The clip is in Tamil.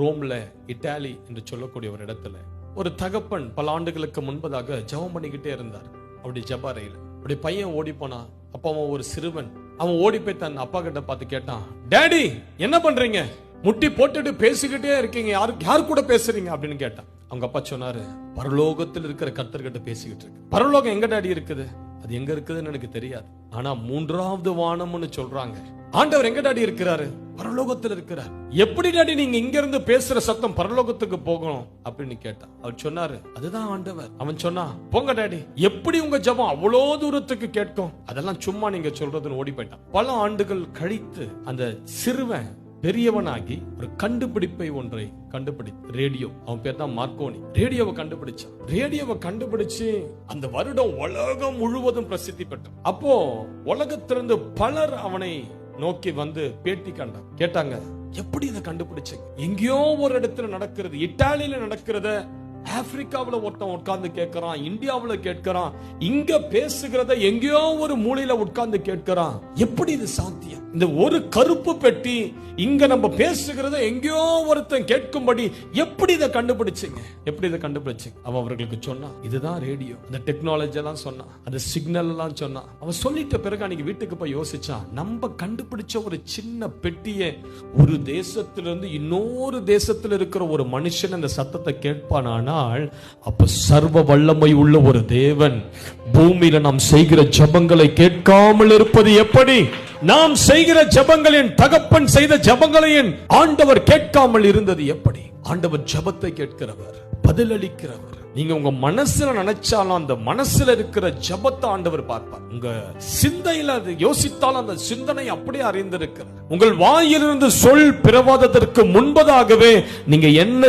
ரோம்ல இட்டாலி என்று சொல்லக்கூடிய ஒரு இடத்துல ஒரு தகப்பன் பல ஆண்டுகளுக்கு முன்பதாக ஜெபம் பண்ணிக்கிட்டே இருந்தார். அப்படி ஜெப அறையில அப்படி பையன் ஓடி போனா. அப்ப அவன் ஒரு சிறுவன், அவன் ஓடி போய் தன் அப்பா கிட்ட பார்த்து கேட்டான், டாடி என்ன பண்றீங்க, முட்டி போட்டுட்டு பேசிக்கிட்டே இருக்கீங்க, யார் கூட பேசுறீங்க அப்படின்னு கேட்டான். அவங்க அப்பா சொன்னாரு, பரலோகத்தில் இருக்கிற கர்த்தர்கிட்ட பேசிக்கிட்டு இருக்கு. பரலோகம் எங்க டாடி இருக்குது? அது எங்க இருக்குதுன்னு எனக்கு தெரியாது, ஆனா மூன்றாவது வானம்னு சொல்றாங்க. ஆண்டவர் எங்க டாடி இருக்கிறாரு? பரலோகத்தில் இருக்கிறார். எப்படி டாடி நீங்க இங்க இருந்து பேசுற சத்தம் பரலோகத்துக்கு போகணும் அப்படின்னு கேட்டான். அவர் சொன்னாரு, அதுதான் ஆண்டவர். அவன் சொன்னா, போங்க டாடி, எப்படி உங்க ஜெபம் அவ்வளவு தூரத்துக்கு கேட்கும்? அதெல்லாம் சும்மா நீங்க சொல்றதுன்னு ஓடி போயிட்டான். பல ஆண்டுகள் கழித்து அந்த சிறுவன் பெரியவனாகி ஒரு கண்டுபிடிப்பை ஒன்றை கண்டுபிடித்து, ரேடியோ, அவன் பேர் தான் மார்க்கோனி. ரேடியோவை கண்டுபிடிச்சான். ரேடியோவை கண்டுபிடிச்சு அந்த வருடம் உலகம் முழுவதும் பிரசித்தி பெற்றான். அப்போ உலகத்திலிருந்து பலர் அவனை நோக்கி வந்து பேட்டி கண்டாங்க. கேட்டாங்க, எப்படி இதை கண்டுபிடிச்சீங்க? எங்கேயோ ஒரு இடத்துல நடக்கிறது, இத்தாலியில நடக்கிறத ஆப்பிரிக்காவுல ஒருத்தன் உட்கார்ந்து கேட்கிறான், இந்தியாவுல கேட்கிறான், இங்க பேசுகிறத எங்கேயோ ஒரு மூலையில உட்கார்ந்து கேட்கிறான். எப்படி இது சாத்தியம்? இந்த ஒரு கருப்பு பெட்டி இங்க நம்ம பேசுகிறத எங்கேயோ ஒருத்தன் கேட்கும்படி எப்படி இதை கண்டுபிடிச்சீங்க? எப்படி இதை கண்டுபிடிச்சீங்க? அவன் அவர்களுக்கு சொன்னான், இதுதான் ரேடியோ. அந்த டெக்னாலஜி எல்லாம் சொன்னான், அந்த சிக்னல் எல்லாம் சொன்னான். அவன் சொல்லிட்ட பிறகு அன்னைக்கு வீட்டுக்கு போய் யோசிச்சான், நம்ம கண்டுபிடிச்ச ஒரு சின்ன பெட்டியை ஒரு தேசத்திலிருந்து இன்னொரு தேசத்தில் இருக்கிற ஒரு மனுஷன் அந்த சத்தத்தை கேட்பானானால், அப்ப சர்வ வல்லமை உள்ள ஒரு தேவன் பூமியில நாம் செய்கிற ஜெபங்களை கேட்காமல் இருப்பது எப்படி? நாம் செய்கிற ஜெபங்களின் தகப்பன் செய்த ஜெபங்களையும் ஆண்டவர் கேட்காமல் இருந்தது எப்படி? ஆண்டவர் ஜெபத்தை கேட்கிறவர், பதிலளிக்கிறவர். நீங்க உங்க மனசுல நினைச்சாலும் அந்த மனசுல இருக்கிற ஜெபத்தை ஆண்டவர் பார்ப்பார். உங்க சிந்தையில அது யோசித்தாலும் அந்த சிந்தனை அப்படியே அறிந்திருக்கிறார். உங்கள் வாயிலிருந்து சொல் பிறவாததற்கு முன்பதாகவே நீங்க என்ன